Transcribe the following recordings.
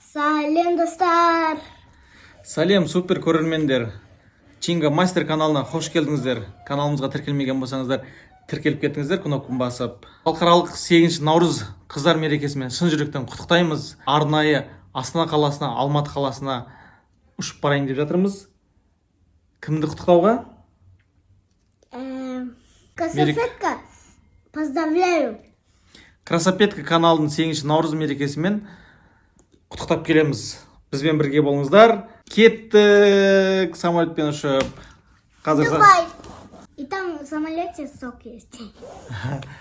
Сәлем достар. Сәлем супер көрермендер. Чинга мастер каналына хош келдіңіздер. Каналымызға тіркелмеген болсаңыздар, тіркеліп кеттіңіздер, кнопканы басып. Халықаралық 8 наурыз қыздар мерекесімен шын жүректен құттықтаймыз. Арнайы Астана қаласына, Алматы қаласына ұшып барайын деп жатырмыз. Кімді құттықтауға? Красавчетка, поздравляю. Красавчетка каналының 8 наурыз мерекесімен құттықтап келеміз. Бізбен бірге болыңыздар. Кеттік самолетпен ұшып. Дубай. И там в самолете сок есть.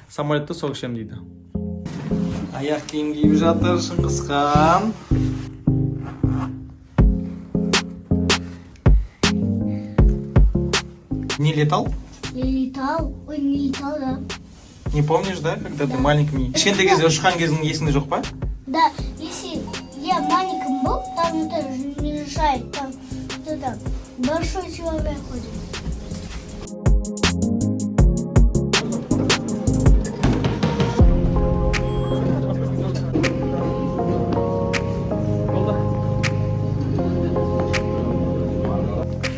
Самолетте сок ішем дейді. Аяқ киім киіп жатыр Шыңғысхан. Не летал? Не летал. Ой, не летал, да. Не помнишь, да, когда ты маленький? Кішкентай кезде ұшқан кезің есіңде жоқ па? Да, если я маленьким был, там это же не решает, там кто-то большой человек ходит.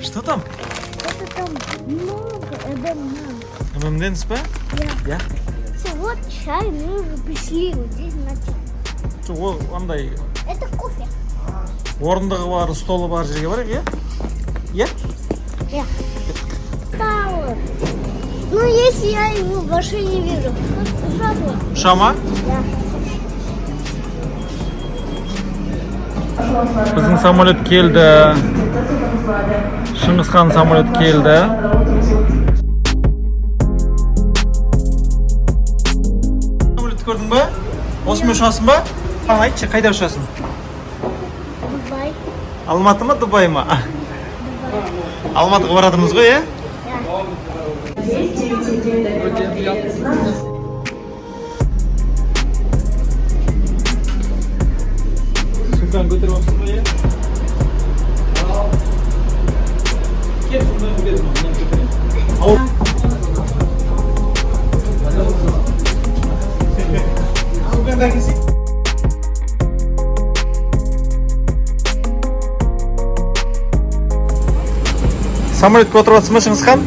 Что там? Это там много ММД. ММД па? Я. Я? Все, вот чай, мы уже пришли, вот здесь значит. Ол андай Это кофе. орындығы бар, столы бар жерге барайық, иә? Иә? Я. Там вот. Ну, если я его больше не вижу, то сразу. Шама? Да. Біздің самолет келді. Шыңғысхан самолет келді. Самолетті көрдің бе? Осымен ұшасың ба? Айтшы, қайда ұшасың? Дубай. Алматы ма, Дубай ма? Алматыға баратырмыз ғой, е? Сумканы көтеріп алыпсың ба, е? Кел, сумканы көтеріп алыпсың. Сумканы әкелсей. Самолетке отырып жатсың ба, Шыңғысхан?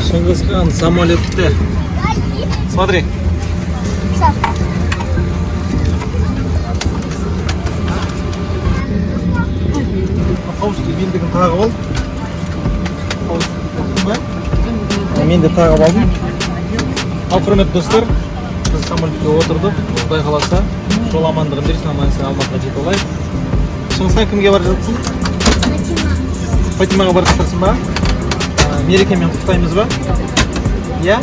Шыңғысхан самолетте. Смотри. Қауіпсіздік белдігін тағып ал. Мен де тағып алдым. Ал, құрметті достар, біз самолетке отырдық. Құдай қаласа, жол амандығын берсін, аман-есен Алматыға жетіп алайық. Шыңғысхан, кімге барып жатсың? Фатимаға барып жатырсың ба? Мерекемен құттықтаймыз ба? Иә?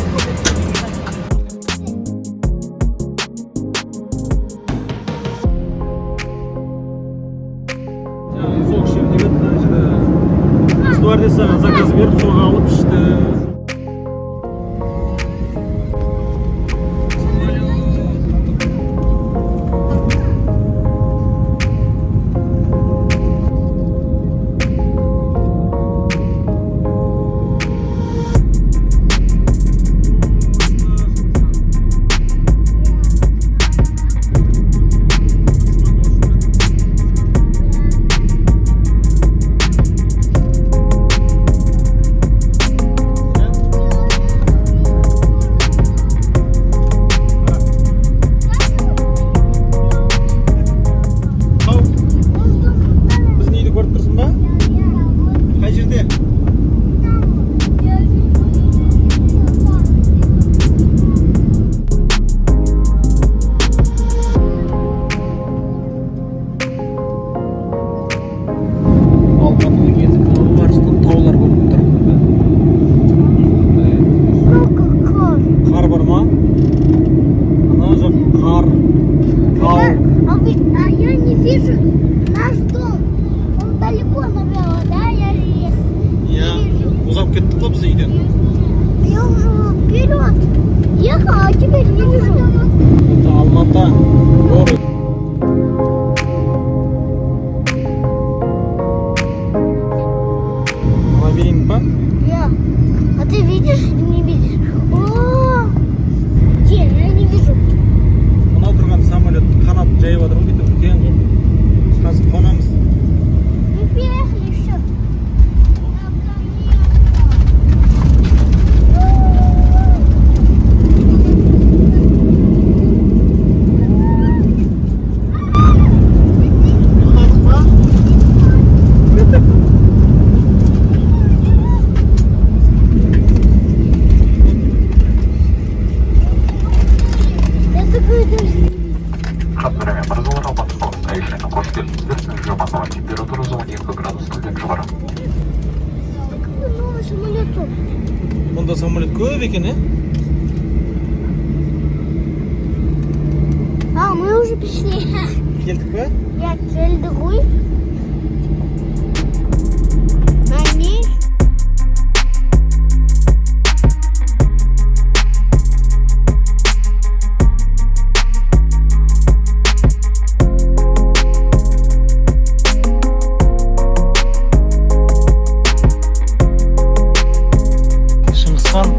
Сол кішем деген стюардессаға заказ беріп, соға алып ішті. Ұзап кеттік қой біз үйден. Я уже вперед ехал, а теперь не вижу. Это Алматы, город. Лабиринт па? Я. А ты видишь? видишь? Не видишь. О, где? Я не вижу. Мынау тұрған самолет қанат жайып жатыр ғой, бүйтіп үлкен қылып. Қазір қонамыз. Мы приехали, все. Хабарами образовала Москва, стоящая на курсе сжиманного температура за 1 градус как жара. Какой новый самолет тут? Мұнда самолет көп екен, А, мы уже пришли. Келдік пе? Я келдігой. Они. Шыңғысхан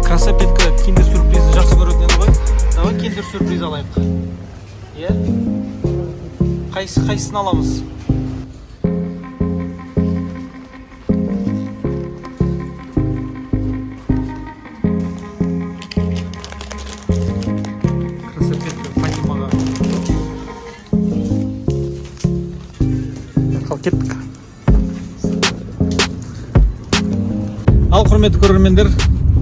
красопетка киндер сюрпризді жақсы көретін еді ғой. Давай киндер сюрприз алайық. Иә? Қайсысын аламыз? Красопетка Фатимаға. Қал кеттік. Ал құрметті көрермендер,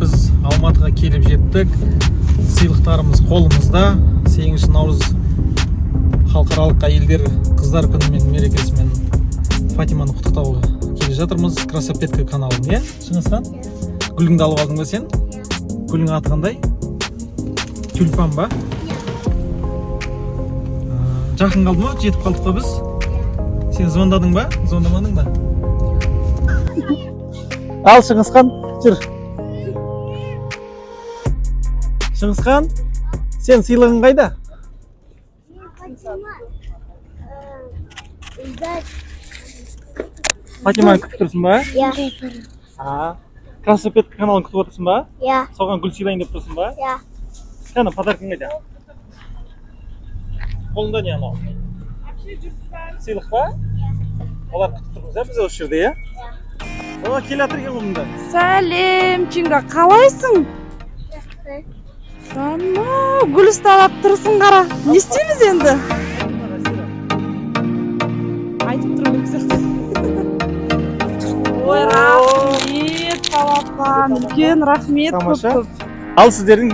біз Алматыға келіп жеттік. Сыйлықтарымыз қолымызда. 8 наурыз халықаралық әйелдер қыздар күнімен мерекесімен Фатиманы құттықтауға келе жатырмыз. Красопетка каналын, иә? Шыңғысхан? Гүліңді алып алдың ба сен? Гүлің аты қандай? Тюльпан ба? Жақын қалды ма? Жетіп қалдық па біз? Сен звондадың ба? Звондамадың ба? Ал Шыңғысхан, жүр. Шыңғысхан, сен сыйлығың қайда? Фатиманы күтіп тұрсың ба? Я. Красопетка каналын күтіп отырсың ба? Я. Соған гүл сыйлайын деп тұрсың ба? Я. Қане, подаркың қайда? Қолында не анау? Сыйлық па? Олар күтіп тұрмыз, біз осы жерде, иә? О, келе жатыр екен мұнда. Сәлем, Чинга, қалайсың? Ана, гүл ұсталап тұрсың қара. Не істейміз енді? Айтып тұру керек сияқты. Ой, рахмет, балапан. Үлкен рахмет, Тамаша. көп. Ал сіздердің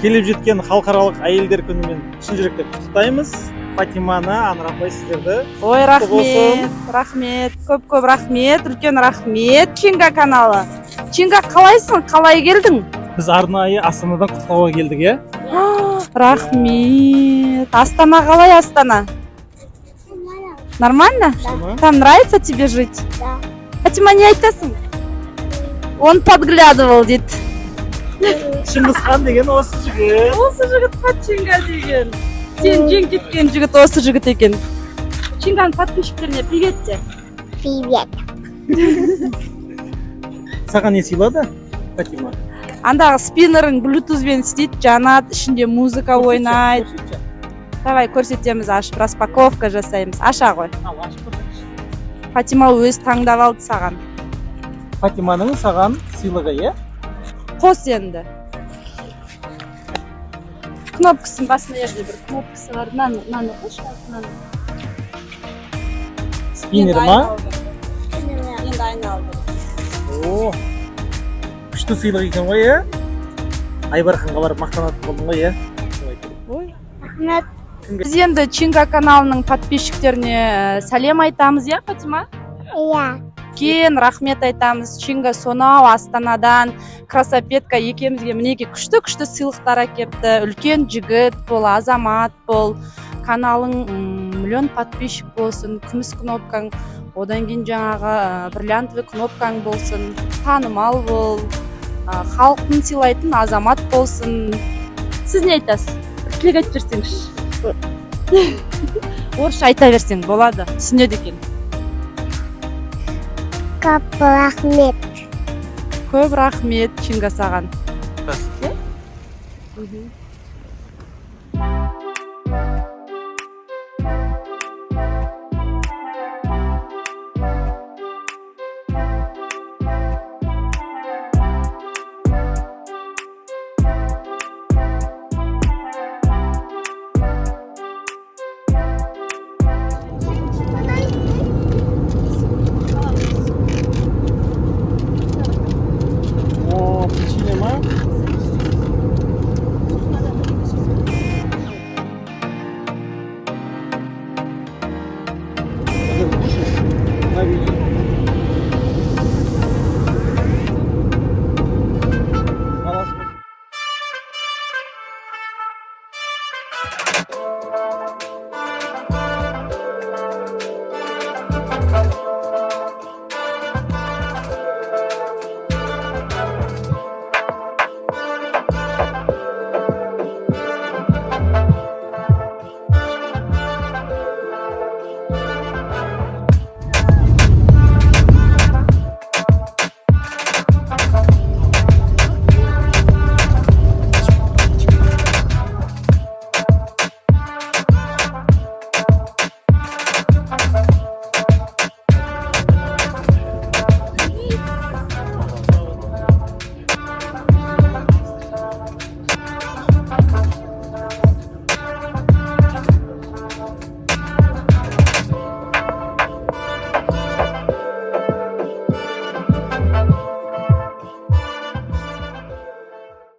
келіп жеткен халықаралық әйелдер күнімен шын жүректен құттықтаймыз. Фатиманы, Анар апай сіздерді. Ой, Құтты болсын. рахмет, көп рахмет, үлкен рахмет, Чинга каналы. Чинга, қалайсың? Қалай келдің? Біз арнайы Астанадан құттықтауға келдік, иә? Рахмет. Астана қалай, Астана? Нормально? Там нравится тебе жить? Да. Фатима, не айтасың? Он подглядывал, дейді. Шыңғысхан деген осы жігіт. Осы жігіт Чинга деген. Сен жең кеткен жігіт осы жігіт екен. Чинганың подписчиктеріне привет де. Привет. Саған не сыйлады, Фатима? Андағы спиннерін блютузбен істейді, жанады, ішінде музыка ойнайды. Давай көрсетеміз, ашып, распаковка жасаймыз. Аша ғой. Ал, ашып көрсетші. Фатима өз таңдап алды саған. Фатиманың саған сыйлығы, иә? Қос енді. Кнопкасын басына жерде бір кнопкасы бар. Мынаны қош, мынаны. Спиннер ма? Енді айналды. О, күшті сыйлық екен ғой, иә? Айбарханға барып мақтанатын болдың ғой, иә? Ой. Рахмет. Біз енді Чинга каналының подписчиктеріне сәлем айтамыз, иә, Фатима? Я. Кен рахмет айтамыз. Чинга сонау Астанадан Красопетка екемізге мінеке күшті сыйлықтар әкепті. Үлкен жігіт бол, азамат бол. Каналың миллион подписчик болсын, күміс кнопкаң, одан кейін жаңағы бриллиантовый кнопкаң болсын, танымал бол, халықтың сыйлайтын азамат болсын. Сіз не айтасыз? Бір тілек айтып берсеңізші. Орысша айта берсең болады, түсінеді екен. Көп рахмет. көп рахмет Чинга саған. О, печенье ма?